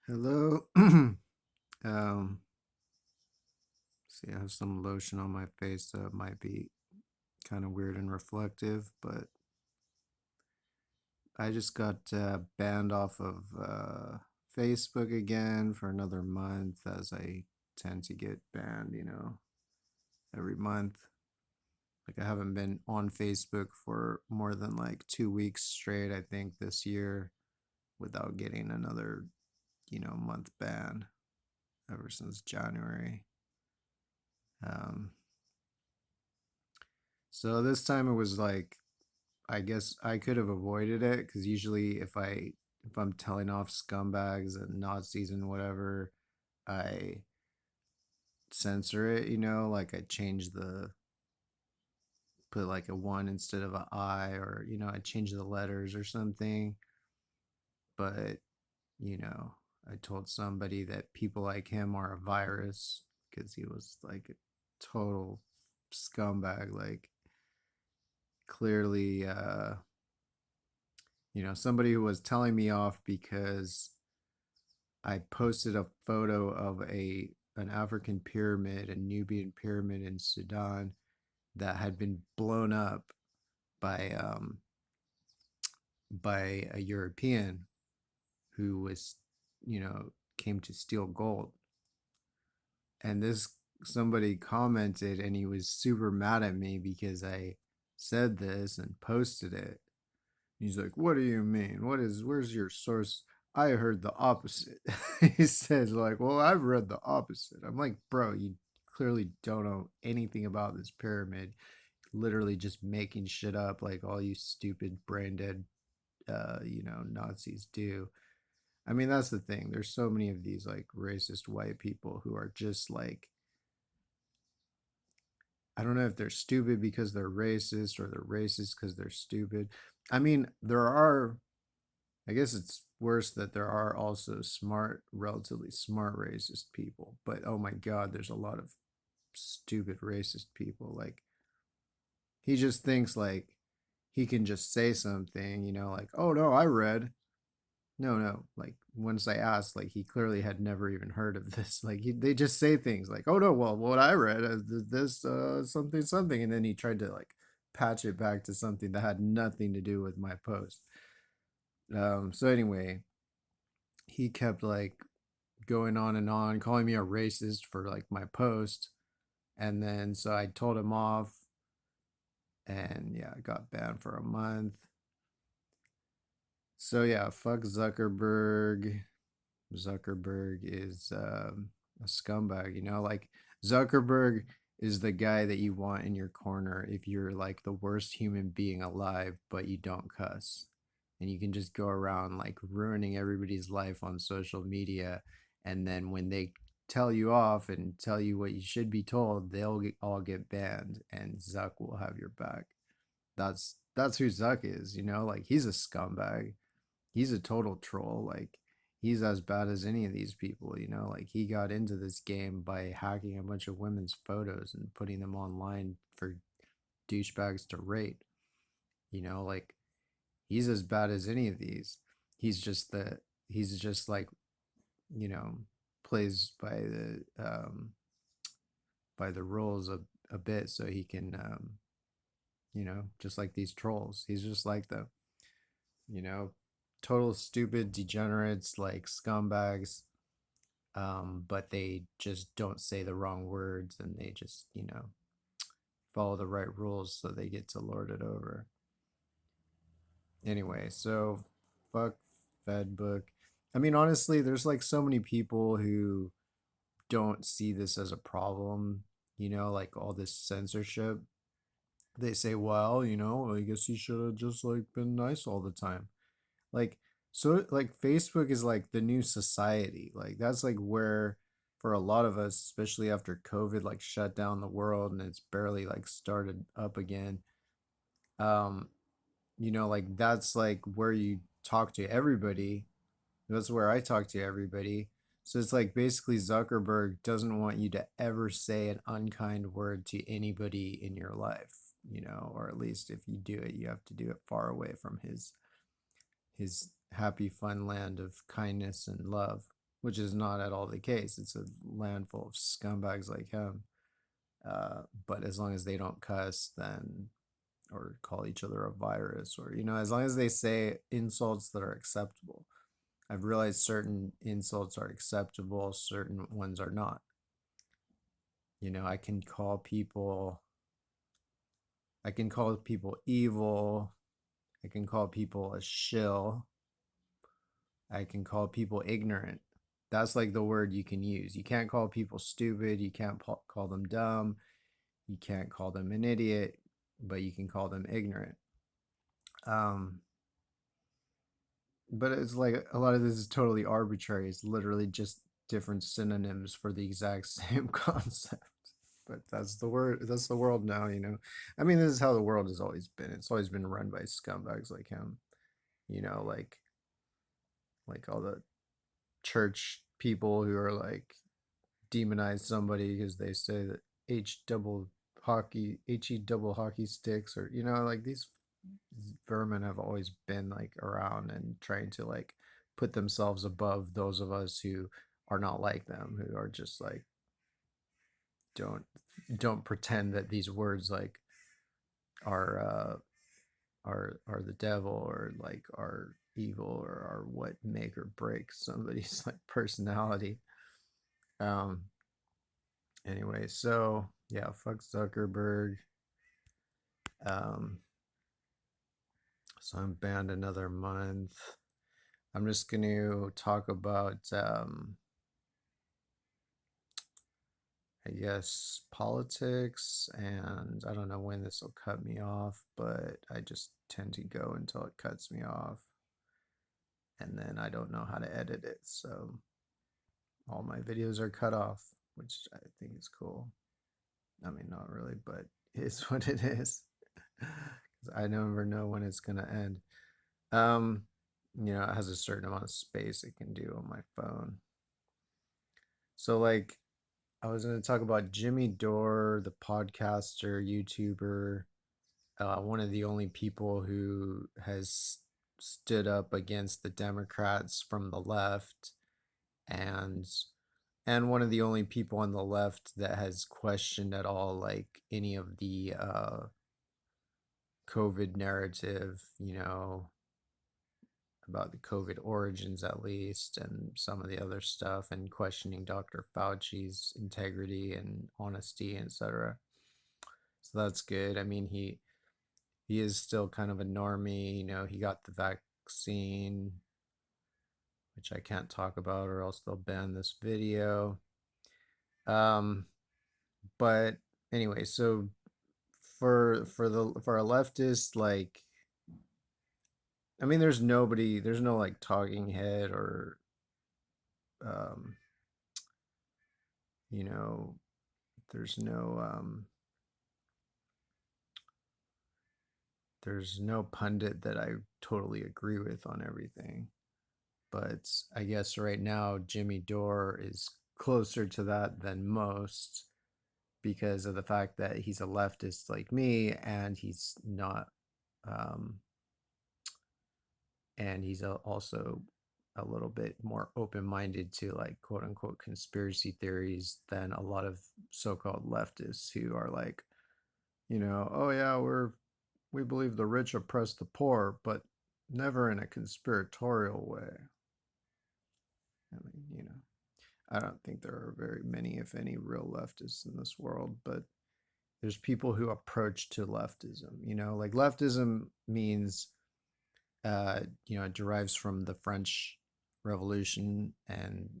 Hello. um, See, I have some lotion on my face, so it might be kind of weird and reflective, but I just got banned off of Facebook again for another month, as I tend to get banned, every month. Like, I haven't been on Facebook for more than like 2 weeks straight, I think, this year without getting another, month ban ever since January. Um, So this time it was like, I guess I could have avoided it because usually if I'm telling off scumbags and Nazis and whatever, I censor it, like I change the put like a one instead of a I, or I change the letters or something. But, I told somebody that people like him are a virus because he was like a total scumbag, like clearly somebody who was telling me off because I posted a photo of a an African pyramid, a Nubian pyramid in Sudan that had been blown up by by a European who was, came to steal gold. And this somebody commented and he was super mad at me because I said this and posted it. He's like, "What do you mean? Where's your source?" I heard the opposite. He says, like, "Well, I've read the opposite." I'm like, "Bro, you clearly don't know anything about this pyramid. Literally just making shit up like all you stupid brain dead Nazis do." I mean, that's the thing. There's so many of these like racist white people who are just like, I don't know if they're stupid because they're racist or they're racist because they're stupid. I mean, there are, I guess it's worse that there are also smart, relatively smart racist people. But oh my God, there's a lot of stupid racist people. Like, he just thinks like he can just say something, like, "Oh no, I read." No, no. Like, once I asked, like, he clearly had never even heard of this. Like, they just say things like, "Oh no, well, what I read is this something something," and then he tried to like patch it back to something that had nothing to do with my post. So anyway, he kept like going on, calling me a racist for like my post. And then so I told him off, and yeah, I got banned for a month. So yeah, fuck Zuckerberg. Zuckerberg is a scumbag, like Zuckerberg is the guy that you want in your corner if you're like the worst human being alive, but you don't cuss. And you can just go around like ruining everybody's life on social media. And then when they tell you off and tell you what you should be told, all get banned and Zuck will have your back. That's who Zuck is, like he's a scumbag. He's a total troll. Like, he's as bad as any of these people, like he got into this game by hacking a bunch of women's photos and putting them online for douchebags to rate. Like, he's as bad as any of these. He's just like, you know, plays by the rules a bit so he can just like these trolls. He's just like the, you know, total stupid degenerates, like scumbags, but they just don't say the wrong words and they just, follow the right rules so they get to lord it over. Anyway, so fuck Fedbook. I mean, honestly, there's like so many people who don't see this as a problem, like all this censorship. They say, well, I guess he should have just like been nice all the time. Like, so like Facebook is like the new society. Like, that's like where for a lot of us, especially after COVID like shut down the world and it's barely like started up again. um like that's like where you talk to everybody. That's where I talk to everybody. So it's like basically Zuckerberg doesn't want you to ever say an unkind word to anybody in your life, or at least if you do it, you have to do it far away from his happy fun land of kindness and love, which is not at all the case. It's a land full of scumbags like him. But as long as they don't cuss, then or call each other a virus, or as long as they say insults that are acceptable. I've realized certain insults are acceptable, certain ones are not. I can call people evil. I can call people a shill. I can call people ignorant. That's like the word you can use. You can't call people stupid. You can't call them dumb. You can't call them an idiot, but you can call them ignorant. Um, but it's like a lot of this is totally arbitrary. It's literally just different synonyms for the exact same concept. But that's the word. That's the world now. I mean, this is how the world has always been. It's always been run by scumbags like him. Like all the church people who are like demonize somebody because they say that he double hockey sticks, or like these vermin have always been like around and trying to like put themselves above those of us who are not like them, who are just like don't don't pretend that these words like are are the devil, or like are evil, or are what make or break somebody's like personality. um anyway, so yeah, fuck Zuckerberg. um so I'm banned another month. I'm just going to talk about I guess politics, and I don't know when this will cut me off, but I just tend to go until it cuts me off, and then I don't know how to edit it, so all my videos are cut off, which I think is cool. I mean, not really, but it is what it is. I never know when it's gonna end. Um, it has a certain amount of space it can do on my phone. So like I was going to talk about Jimmy Dore, the podcaster, YouTuber, one of the only people who has stood up against the Democrats from the left, and one of the only people on the left that has questioned at all like any of the COVID narrative, about the COVID origins at least, and some of the other stuff, and questioning Dr. Fauci's integrity and honesty, etc. So that's good. I mean, he is still kind of a normie. He got the vaccine, which I can't talk about, or else they'll ban this video. Um, but anyway, so for a leftist, like, I mean, there's no like talking head, or um, you know, there's no pundit that I totally agree with on everything. But I guess right now Jimmy Dore is closer to that than most, because of the fact that he's a leftist like me, and he's not um and he's also a little bit more open-minded to like quote unquote conspiracy theories than a lot of so-called leftists who are like, oh yeah, we believe the rich oppress the poor, but never in a conspiratorial way. I mean, I don't think there are very many, if any, real leftists in this world, but there's people who approach to leftism. Like leftism means, it derives from the French Revolution, and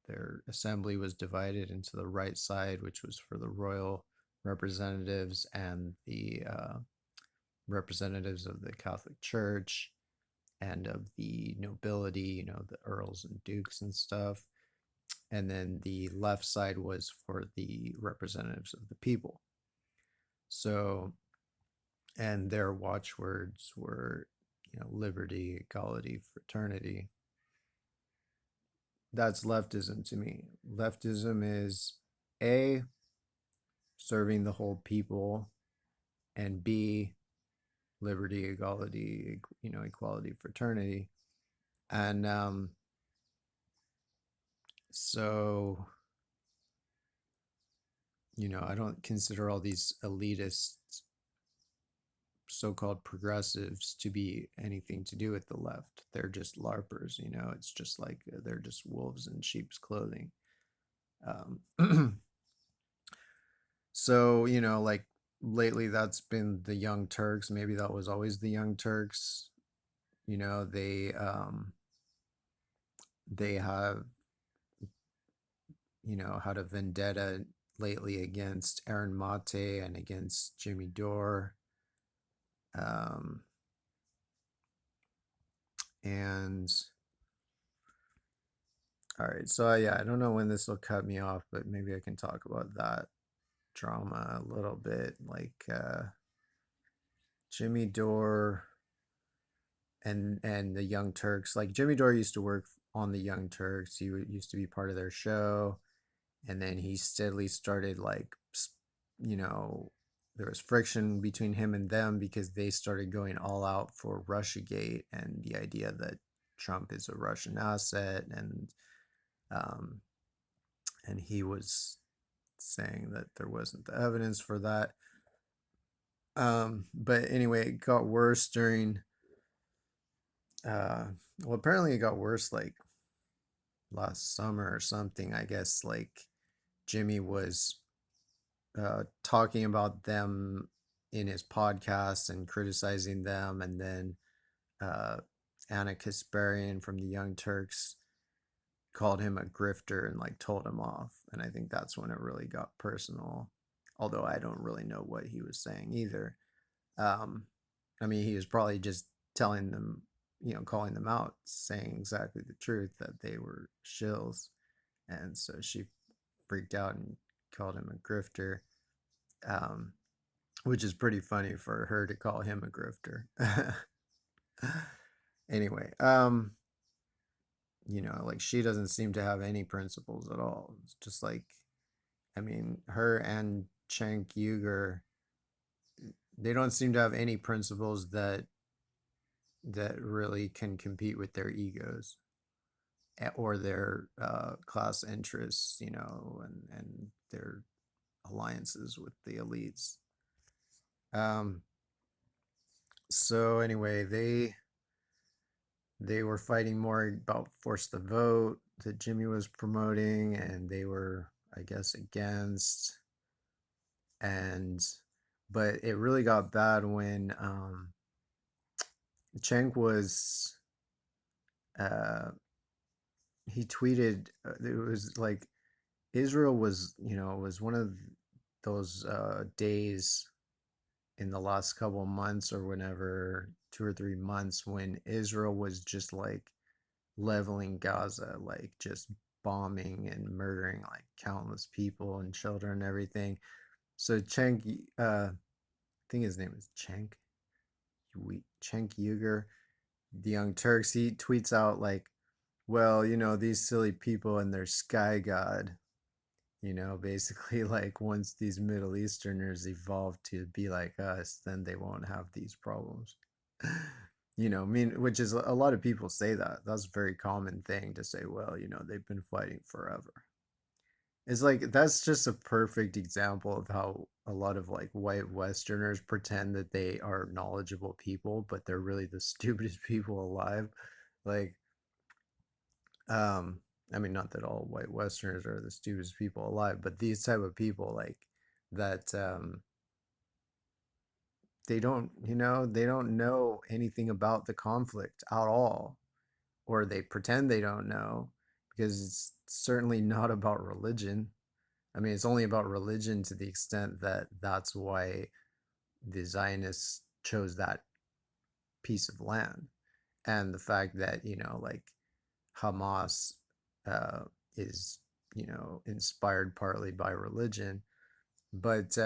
their assembly was divided into the right side, which was for the royal representatives, and the representatives of the Catholic Church and of the nobility, the earls and dukes and stuff. And then the left side was for the representatives of the people. So, and their watchwords were, liberty, equality, fraternity. That's leftism to me. Leftism is A, serving the whole people, and B, liberty, equality, equality, fraternity. And So, I don't consider all these elitist so-called progressives to be anything to do with the left. They're just larpers, it's just like they're just wolves in sheep's clothing. um so, like lately that's been the Young Turks. Maybe that was always the Young Turks. They have, had a vendetta lately against Aaron Mate and against Jimmy Dore. um and all right, so yeah, I don't know when this will cut me off, but maybe I can talk about that drama a little bit. Like Jimmy Dore and the Young Turks. Like Jimmy Dore used to work on the Young Turks. He used to be part of their show, and then he steadily started like, you know, there was friction between him and them because they started going all out for Russiagate and the idea that Trump is a Russian asset, um, and he was saying that there wasn't the evidence for that. But anyway, it got worse during. Uh, well, apparently it got worse like last summer or something. I guess like Jimmy was talking about them in his podcast and criticizing them, and then uh, Anna Kasparian from the Young Turks called him a grifter and like told him off. And I think that's when it really got personal. Although I don't really know what he was saying either. Um, I mean, he was probably just telling them, calling them out, saying exactly the truth that they were shills. And so she freaked out and called him a grifter, um, which is pretty funny for her to call him a grifter. Anyway, like she doesn't seem to have any principles at all. It's just like, I mean, her and Cenk Uygur, they don't seem to have any principles that really can compete with their egos or their class interests, and their alliances with the elites. Um, so anyway, they were fighting more about force the vote that Jimmy was promoting, and they were, I guess, against. And but it really got bad when Cenk was uh, he tweeted. It was like Israel was, was one of those days in the last couple of months or whenever, 2 or 3 months, when Israel was just like leveling Gaza, like just bombing and murdering like countless people and children and everything. So Cenk, I think his name is Cenk Uygur, the Young Turks, he tweets out like, well, these silly people and their sky god, basically like once these Middle Easterners evolve to be like us, then they won't have these problems. I mean, which is a lot of people say that. That's a very common thing to say, well, they've been fighting forever. It's like that's just a perfect example of how a lot of like white Westerners pretend that they are knowledgeable people, but they're really the stupidest people alive. Like, um, I mean, not that all white Westerners are the stupidest people alive, but these type of people like that, they don't know anything about the conflict at all, or they pretend they don't know because it's certainly not about religion. I mean, it's only about religion to the extent that that's why the Zionists chose that piece of land. And the fact that, like Hamas uh, is, inspired partly by religion, but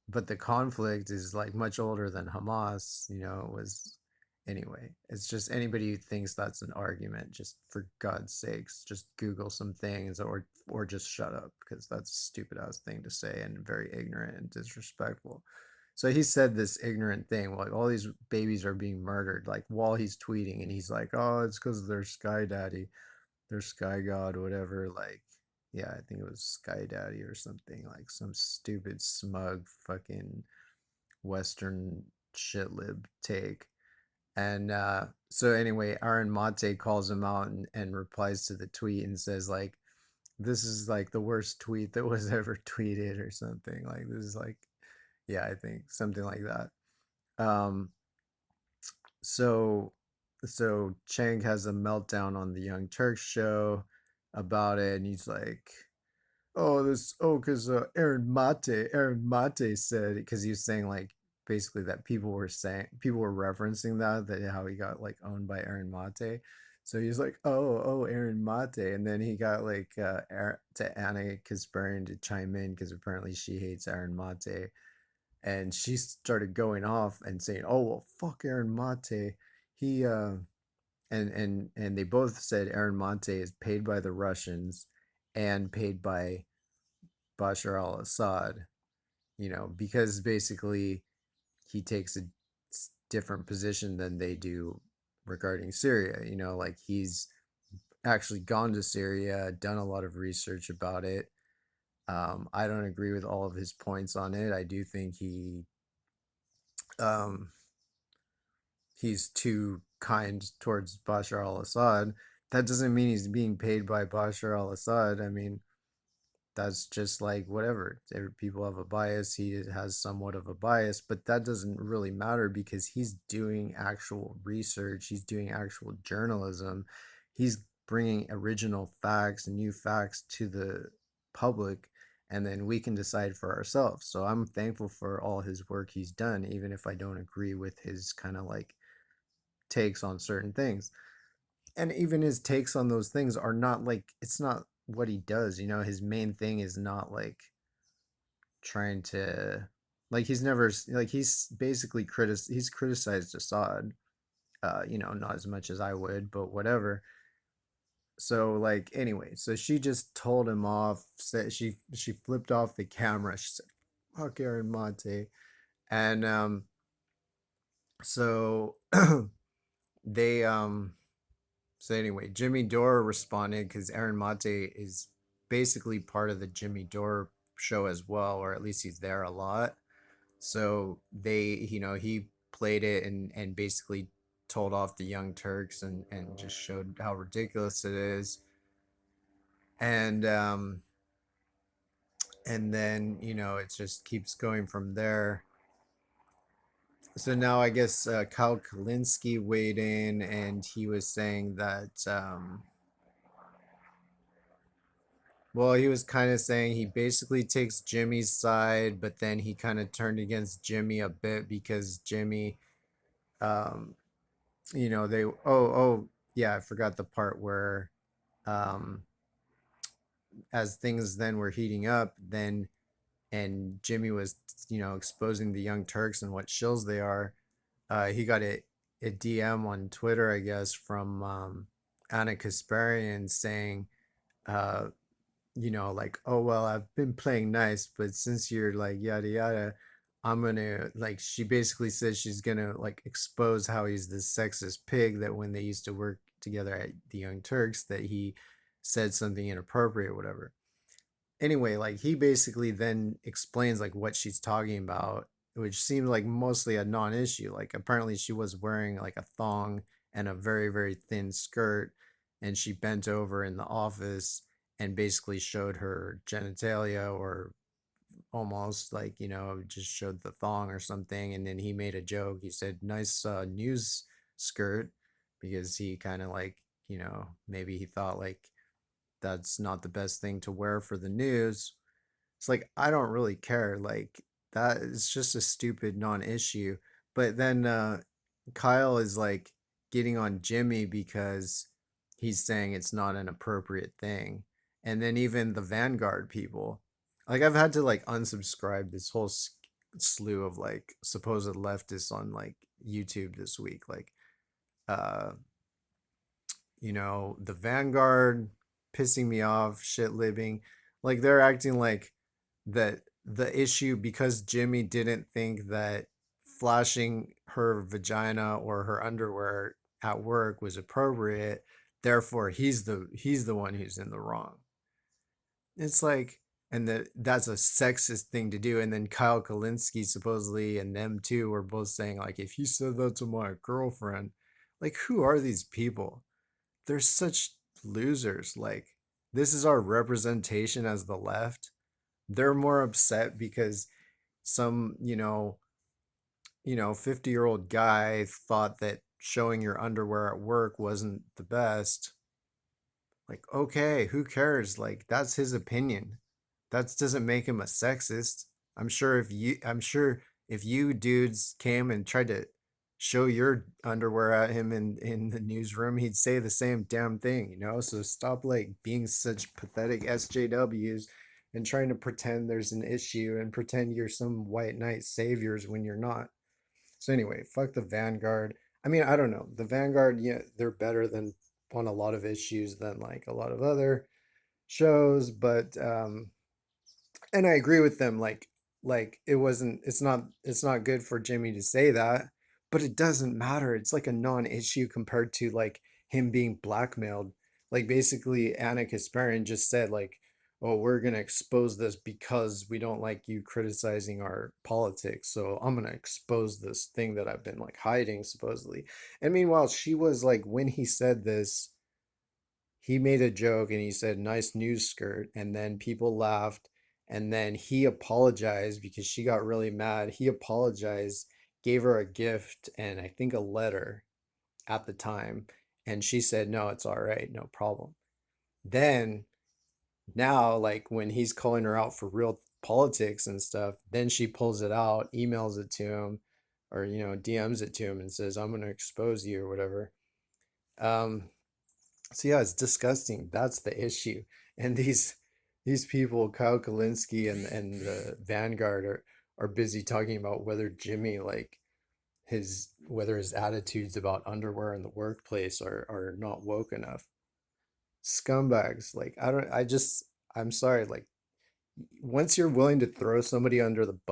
but the conflict is like much older than Hamas. It was anyway. It's just anybody who thinks that's an argument, just for God's sakes, just Google some things or just shut up, because that's a stupid ass thing to say and very ignorant and disrespectful. So he said this ignorant thing, like all these babies are being murdered, like while he's tweeting, and he's like, "Oh, it's because of their sky daddy. or Sky God, whatever. Like, yeah, I think it was Sky Daddy or something. Like some stupid smug fucking Western shit lib take. And so anyway, Aaron Mate calls him out and replies to the tweet and says like, "This is like the worst tweet that was ever tweeted" or something. Like this is like, yeah, I think something like that. Um, so so Chang has a meltdown on the Young Turks show about it, and he's like, because Aaron Mate said, because he was saying like basically that people were referencing that how he got like owned by Aaron Mate. So he's like, oh, Aaron Mate, and then he got like to Anna Kasparian to chime in because apparently she hates Aaron Mate, and she started going off and saying, "Oh well, fuck Aaron Mate. He and they both said Aaron Mate is paid by the Russians and paid by Bashar al-Assad, because basically he takes a different position than they do regarding Syria. Like he's actually gone to Syria, done a lot of research about it. I don't agree with all of his points on it. I do think um, he's too kind towards Bashar al-Assad. That doesn't mean he's being paid by Bashar al-Assad. I mean, that's just like whatever. People have a bias. He has somewhat of a bias, but that doesn't really matter because he's doing actual research. He's doing actual journalism. He's bringing original facts and new facts to the public, and then we can decide for ourselves. So I'm thankful for all his work he's done, even if I don't agree with his kind of like takes on certain things. And even his takes on those things are not like, it's not what he does. His main thing is not like trying to, like, he's never like, he's criticized Assad, not as much as I would, but whatever. So like anyway, so she just told him off, said she flipped off the camera. She said, "Fuck Aaron Monte." And so they so anyway, Jimmy Dore responded because Aaron Mate is basically part of the Jimmy Dore show as well, or at least he's there a lot. So he played it and basically told off the Young Turks and just showed how ridiculous it is. And then it just keeps going from there. So now I guess Kyle Kalinske weighed in and he was saying that well, he was kind of saying he basically takes Jimmy's side, but then he kind of turned against Jimmy a bit because Jimmy, um, yeah, I forgot the part where, um, as things then were heating up, then, and Jimmy was, exposing the Young Turks and what shills they are. He got a DM on Twitter, I guess, from Anna Kasparian saying, uh, like, "Oh, well, I've been playing nice, but since you're like yada yada, I'm gonna," like, she basically says she's gonna like expose how he's this sexist pig that when they used to work together at the Young Turks that he said something inappropriate or whatever. Anyway, like he basically then explains like what she's talking about, which seemed like mostly a non-issue. Like apparently she was wearing like a thong and a very, very thin skirt, and she bent over in the office and basically showed her genitalia, or almost like, just showed the thong or something. And then he made a joke. He said, "Nice news skirt," because he kind of like, maybe he thought like that's not the best thing to wear for the news. It's like, I don't really care. Like, that is just a stupid non-issue. But then Kyle is like getting on Jimmy because he's saying it's not an appropriate thing. And then even the Vanguard people, like, I've had to like unsubscribe this whole slew of like supposed leftists on like YouTube this week. Like, uh, the Vanguard pissing me off, shit libbing. Like they're acting like that the issue because Jimmy didn't think that flashing her vagina or her underwear at work was appropriate, Therefore, he's the one who's in the wrong. It's like, and that's a sexist thing to do. And then Kyle Kalinske supposedly and them too were both saying like, if you said that to my girlfriend, like who are these people? They're such losers. Like this is our representation as the left. They're more upset because some, 50-year-old guy thought that showing your underwear at work wasn't the best. Like, okay, who cares? Like, that's his opinion. That doesn't make him a sexist. I'm sure if you dudes came and tried to show your underwear at him in the newsroom, he'd say the same damn thing. So stop like being such pathetic SJWs and trying to pretend there's an issue and pretend you're some white knight saviors when you're not. So anyway, fuck the Vanguard. I mean, I don't know. The Vanguard, yeah, they're better than on a lot of issues than like a lot of other shows, but and I agree with them. Like it's not good for Jimmy to say that, but it doesn't matter. It's like a non-issue compared to like him being blackmailed. Like basically Anna Kasparian just said like, oh, we're gonna expose this because we don't like you criticizing our politics. So I'm gonna expose this thing that I've been like hiding supposedly. And meanwhile, she was like when he said this, he made a joke and he said nice news skirt, and then people laughed, and then he apologized because she got really mad. He apologized, gave her a gift and I think a letter at the time, and she said no, it's all right, no problem. Then now like when he's calling her out for real politics and stuff, then she pulls it out, emails it to him, or DMs it to him and says I'm going to expose you or whatever. um so yeah, it's disgusting. That's the issue. And these people, Kyle Kalinske and the Vanguard are busy talking about whether Jimmy like his attitudes about underwear in the workplace are not woke enough. Scumbags. Like I don't I just I'm sorry, like once you're willing to throw somebody under the